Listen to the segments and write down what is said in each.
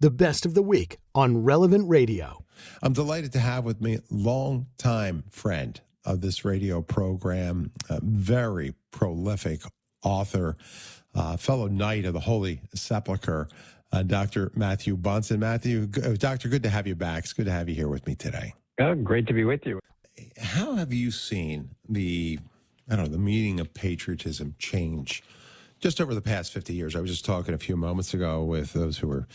the best of the week on Relevant Radio. I'm delighted to have with me longtime friend of this radio program, a very prolific author, fellow Knight of the Holy Sepulchre, Dr. Matthew Bunson. Matthew, Doctor, good to have you back. It's good to have you here with me today. Great to be with you. How have you seen the meaning of patriotism change just over the past 50 years? I was just talking a few moments ago with those who were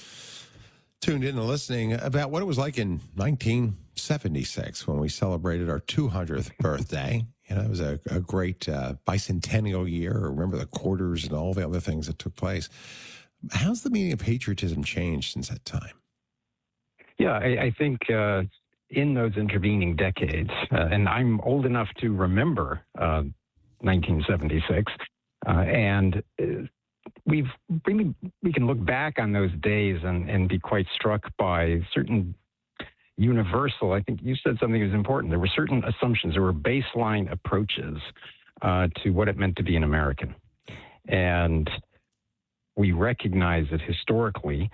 tuned in and listening about what it was like in 1976 when we celebrated our 200th birthday. You know, it was a great bicentennial year. I remember the quarters and all the other things that took place. How's the meaning of patriotism changed since that time? Yeah, I think in those intervening decades, and I'm old enough to remember 1976, and we can look back on those days and be quite struck by certain universal, I think you said something that was important. There were certain assumptions, there were baseline approaches to what it meant to be an American. And we recognize that historically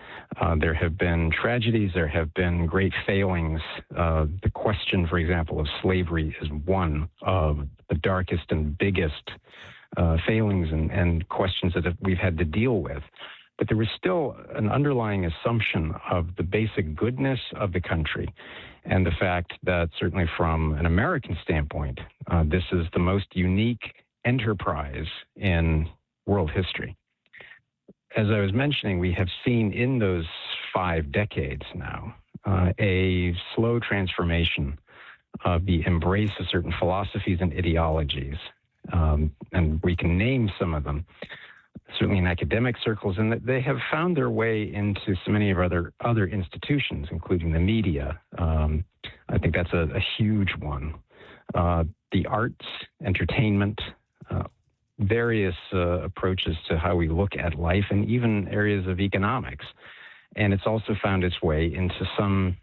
there have been tragedies, there have been great failings. The question, for example, of slavery is one of the darkest and biggest failings and questions that we've had to deal with. But there was still an underlying assumption of the basic goodness of the country and the fact that certainly from an American standpoint, this is the most unique enterprise in world history. As I was mentioning, we have seen in those 5 decades now a slow transformation of the embrace of certain philosophies and ideologies. And we can name some of them, certainly in academic circles, and that they have found their way into so many of other institutions, including the media. I think that's a huge one. The arts, entertainment, various approaches to how we look at life, and even areas of economics. And it's also found its way into some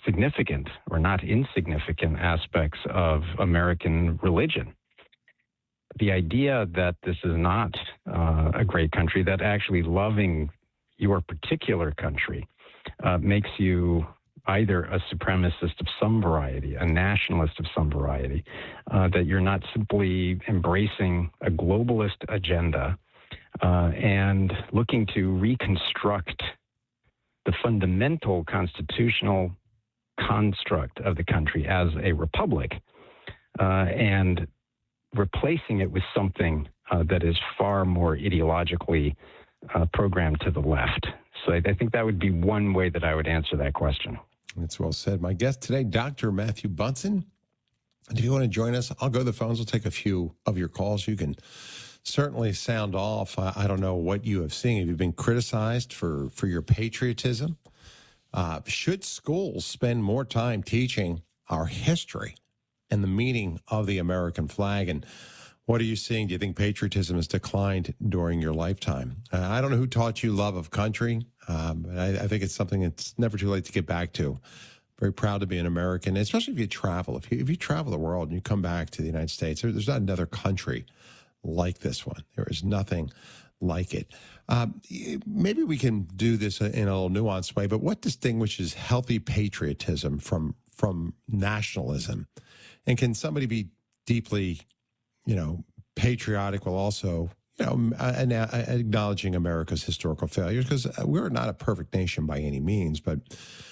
significant or not insignificant aspects of American religion. The idea that this is not a great country, that actually loving your particular country makes you either a supremacist of some variety, a nationalist of some variety, that you're not simply embracing a globalist agenda and looking to reconstruct the fundamental constitutional construct of the country as a republic and replacing it with something that is far more ideologically programmed to the left. So I think that would be one way that I would answer that question. That's well said. My guest today, Dr. Matthew Bunson. And if you want to join us, I'll go to the phones. We'll take a few of your calls. You can certainly sound off. I don't know what you have seen. Have you been criticized for your patriotism? Should schools spend more time teaching our history and the meaning of the American flag? And what are you seeing? Do you think patriotism has declined during your lifetime? I don't know who taught you love of country, but I think it's something that's never too late to get back to. Very proud to be an American, especially if you travel. If you travel the world and you come back to the United States, there's not another country like this one. There is nothing like it. Maybe we can do this in a little nuanced way, but what distinguishes healthy patriotism from nationalism? And can somebody be deeply, patriotic while also, acknowledging America's historical failures? Because we're not a perfect nation by any means, but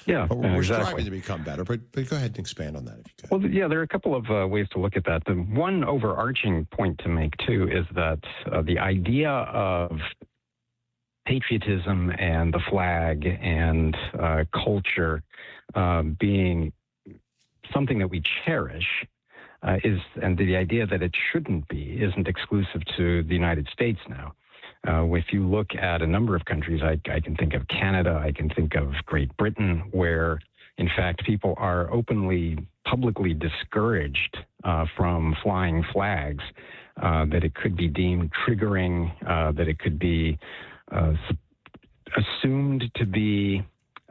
we're striving to become better. But go ahead and expand on that if you could. Well, yeah, there are a couple of ways to look at that. The one overarching point to make, too, is that the idea of patriotism and the flag and culture being something that we cherish and the idea that it shouldn't be isn't exclusive to the United States now. If you look at a number of countries, I can think of Canada, I can think of Great Britain, where in fact people are publicly discouraged from flying flags, that it could be deemed triggering, that it could be assumed to be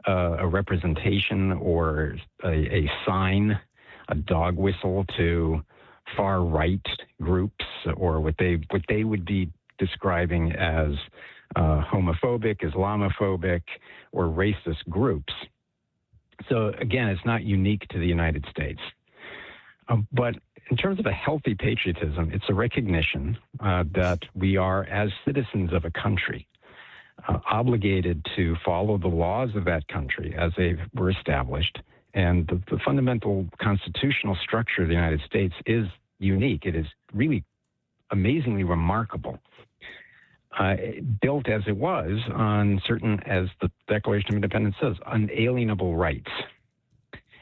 a representation or a sign, a dog whistle to far right groups, or what they would be describing as homophobic, Islamophobic, or racist groups. So again, it's not unique to the United States. But in terms of a healthy patriotism, it's a recognition that we are, as citizens of a country, obligated to follow the laws of that country as they were established. And the fundamental constitutional structure of the United States is unique. It is really amazingly remarkable. Built as it was on certain, as the Declaration of Independence says, unalienable rights,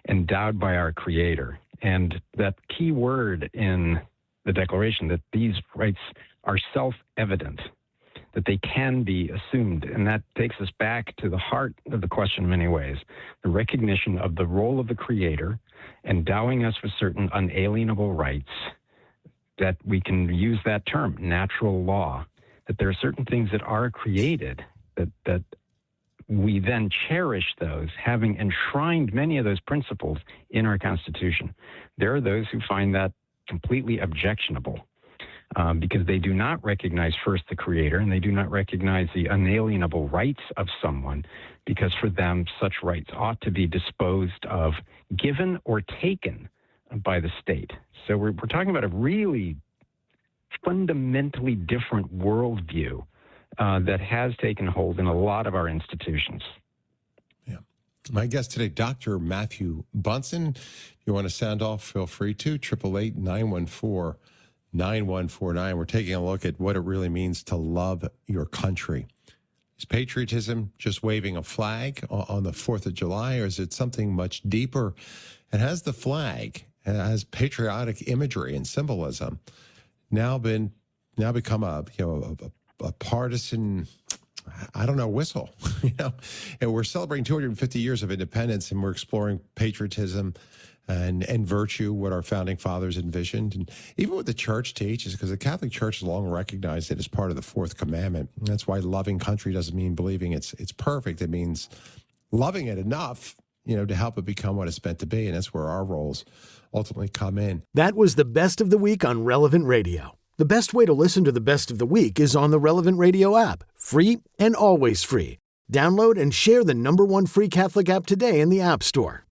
endowed by our Creator. And that key word in the Declaration, that these rights are self-evident, that they can be assumed. And that takes us back to the heart of the question in many ways, the recognition of the role of the Creator, endowing us with certain unalienable rights, that we can use that term, natural law, that there are certain things that are created, that we then cherish those, having enshrined many of those principles in our Constitution. There are those who find that completely objectionable because they do not recognize first the Creator, and they do not recognize the unalienable rights of someone, because for them such rights ought to be disposed of, given or taken by the state. So we're talking about a really fundamentally different worldview that has taken hold in a lot of our institutions. Yeah. My guest today, Dr. Matthew Bunson. If you want to sound off, feel free to. 888-914-9149. We're taking a look at what it really means to love your country. Is patriotism just waving a flag on the 4th of July, or is it something much deeper? And has the flag, has patriotic imagery and symbolism now become a partisan, whistle, and we're celebrating 250 years of independence, and we're exploring patriotism and virtue, what our founding fathers envisioned, and even what the church teaches, because the Catholic Church has long recognized it as part of the fourth commandment. And that's why loving country doesn't mean believing it's perfect. It means loving it enough, to help it become what it's meant to be, and that's where our roles ultimately come in. That was the best of the week on Relevant Radio. The best way to listen to the best of the week is on the Relevant Radio app, free and always free. Download and share the #1 free Catholic app today in the App Store.